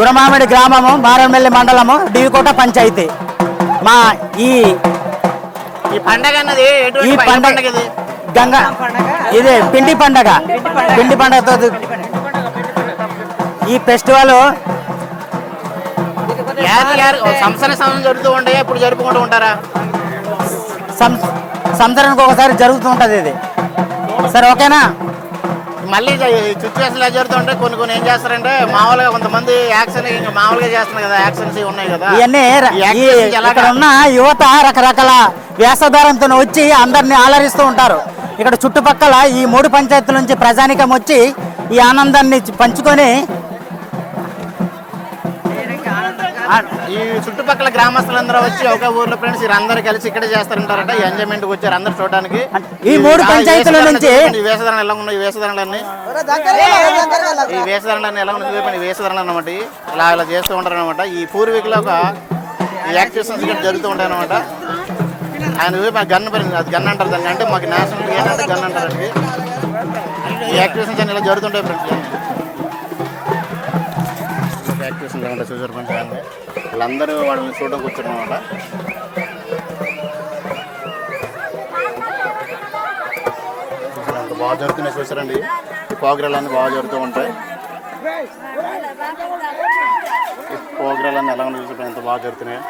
గురమామిడి గ్రామము, మారేడుమిల్లి మండలము, డివికోట పంచాయతీ. మా ఈ పండగ అన్నది ఈ పండగ గంగా ఇది పిండి పండగ. పిండి పండగతో ఈ ఫెస్టివల్ సంవత్సరం జరుగుతూ ఉంటాయి. ఇప్పుడు జరుపుకుంటూ ఉంటారా? సంవత్సరానికి ఒకసారి జరుగుతూ ఉంటుంది ఇది. సరే, ఓకేనా? మళ్ళీ సిచ్యువేషన్ జరుగుతుంటే కొన్ని ఏం చేస్తారంటే మామూలుగా కొంతమంది యాక్షన్ మామూలుగా చేస్తున్నారు కదా, యాక్షన్స్ ఉన్నాయి కదా. ఇవన్నీ ఇక్కడ ఉన్న యువత రకరకాల వేషధారంతో వచ్చి అందరినీ ఆలరిస్తూ ఉంటారు. ఇక్కడ చుట్టుపక్కల ఈ 3 పంచాయతీల నుంచి ప్రజానికం వచ్చి ఈ ఆనందాన్ని పంచుకొని ఈ చుట్టుపక్కల గ్రామస్తులందరూ వచ్చి ఒక ఊర్లో ఫ్రెండ్స్ అందరూ కలిసి ఇక్కడ చేస్తారంటారట. ఈ ఎంజాయ్మెంట్ వచ్చారు అందరు చూడడానికి. ఈ 3 పంచాయతీల నుంచి ఈ వేషధారణ ఎలా ఉన్నాయి? ఈ వేషధారణలన్నీ ఎలా ఉన్నాయి? ఈ వేషధారణలు అనమాట ఇలా చేస్తూ ఉంటారు అనమాట. ఈ పూర్వీకుల ఒక యాక్టివేషన్స్ ఇక్కడ జరుగుతూ ఉంటాయి అనమాట. ఆయన గన్ అది గన్ అంటారు దాన్ని. అంటే మాకు నేషనల్ ఏంటంటే గన్ అంటారండి. ఈ యాక్టివేషన్స్ అన్ని ఇలా జరుగుతుంటాయి ఫ్రెండ్స్. యాక్టివేషన్ లేకుండా చూసారు ఫ్రెండ్స్. వీళ్ళందరూ వాళ్ళని చూడడానికి వచ్చారు అనమాట. అంత బాగా జరుగుతున్నాయి చూసారండి. ఈ ప్రోగ్రాలన్నీ బాగా జరుగుతూ ఉంటాయి. ఈ ప్రోగ్రాలన్నీ ఎలా ఉన్నాయి చూసారు, ఎంత బాగా జరుగుతున్నాయి.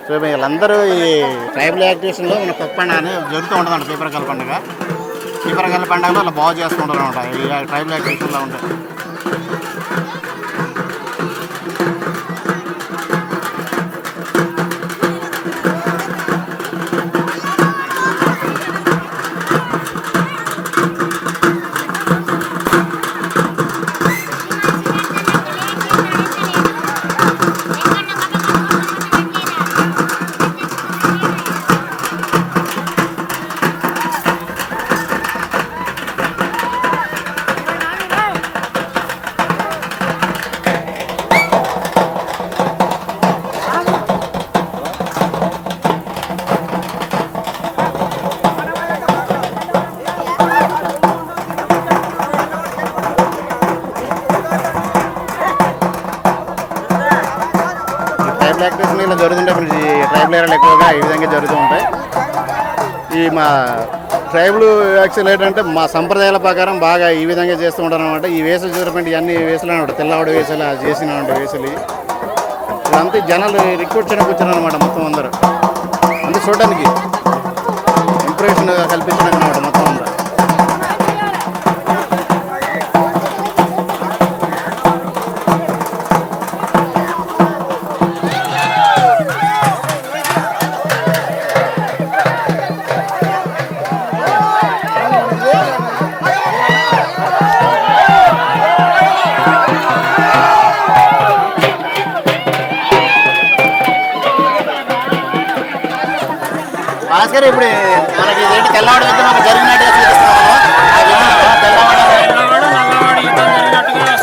సో వీళ్ళందరూ ఈ ట్రైబల్ యాక్టివేషన్లో మన పప్పండ అని జరుగుతూ ఉంటుందంట. పీపరకాయల పండుగ. పీపరకాయల పండుగలో అలా బాగా చేస్తూ ఉంటారు అనమాట. ఈ ట్రైబల్ యాక్టివేషన్లో ఉంటాయి. యాక్టివేషన్ ఇలా జరుగుతుంటాయి. ట్రైబల్ ఏరియాలు ఎక్కువగా ఈ విధంగా జరుగుతూ ఉంటాయి. ఈ మా ట్రైబల్ యాక్చువల్ ఏంటంటే మా సంప్రదాయాల ప్రకారం బాగా ఈ విధంగా చేస్తూ ఉంటారు అనమాట. ఈ వేసులు చూసినటువంటి ఇవన్నీ వేసులు అనమాట. తెల్లవాడు వేసులు చేసినటువంటి వేసులు ఇదంతా జనాలు రిక్రూట్ చేయడానికి వచ్చారు అనమాట. మొత్తం అందరూ అంటే చూడడానికి ఇంప్రెషన్ కల్పించడానికి అనమాట మొత్తం అందరూ. భాస్కర్, ఇప్పుడు మనకి ఏంటి తెల్లవాడు యుద్ధం మనకు జరిగినట్టుగా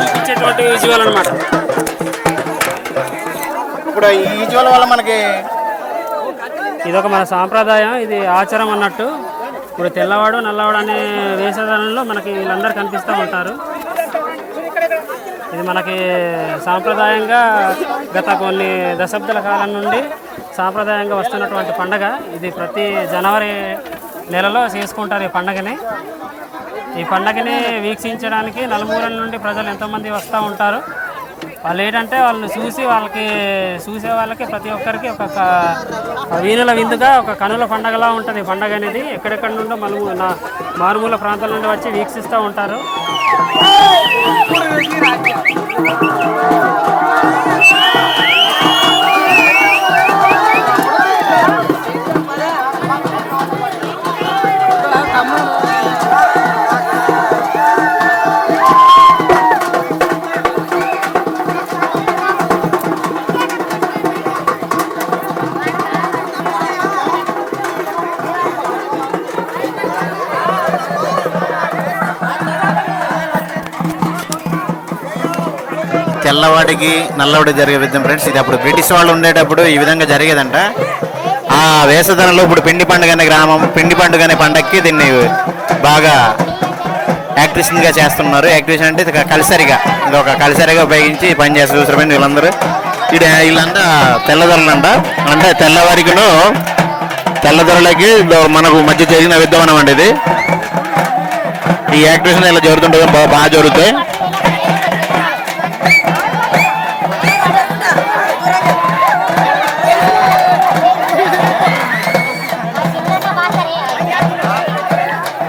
చూపించేటువంటి విజువల్ అనమాట. ఇప్పుడు ఈ విజువల్ వల్ల మనకి ఇదొక మన సాంప్రదాయం, ఇది ఆచారం అన్నట్టు. ఇప్పుడు తెల్లవాడు నల్లవాడు అనే వేషధారణలో మనకి వీళ్ళందరూ కనిపిస్తూ ఉంటారు. ఇది మనకి సాంప్రదాయంగా గత కొన్ని దశాబ్దాల కాలం నుండి సాంప్రదాయంగా వస్తున్నటువంటి పండగ. ఇది ప్రతి జనవరి నెలలో చేసుకుంటారు ఈ పండగని. ఈ పండగని వీక్షించడానికి నలుమూలల నుండి ప్రజలు ఎంతోమంది వస్తూ ఉంటారు. వాళ్ళు ఏంటంటే వాళ్ళని చూసి చూసే వాళ్ళకి ప్రతి ఒక్కరికి ఒక వీణుల విందుగా ఒక కనుల పండగలా ఉంటుంది. పండగ అనేది ఎక్కడెక్కడ నుండో మారుమూల ప్రాంతాల నుండి వచ్చి వీక్షిస్తూ ఉంటారు. తెల్లవాడికి నల్లవాడికి జరిగే విధం ఫ్రెండ్స్. ఇది అప్పుడు బ్రిటిష్ వాళ్ళు ఉండేటప్పుడు ఈ విధంగా జరిగేదంట. ఆ వేసవిలో ఇప్పుడు పిండి పండుగ అనే పిండి పండుగ అనే పండగకి దీన్ని బాగా యాక్టివేషన్గా చేస్తున్నారు. యాక్టివేషన్ అంటే ఇది కలిసరిగా, ఇది ఒక కలిసరిగా ఉపయోగించి పని చేస్తారు. చూసారండి వీళ్ళందరూ, వీళ్ళంతా తెల్లదొరలంట. అంటే తెల్లవారికిను తెల్లదొరలకి మనకు మధ్య జరిగిన విద్యమానం అండి ఇది. ఈ యాక్టివేషన్ ఇలా జరుగుతుంటుంది, బాగా జరుగుతాయి.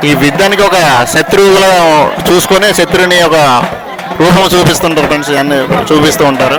ఈ విద్యానికి ఒక శత్రువుగా చూసుకొని శత్రువుని ఒక రూపం చూపిస్తుంటారు ఫ్రెండ్స్, అన్ని చూపిస్తూ ఉంటారు.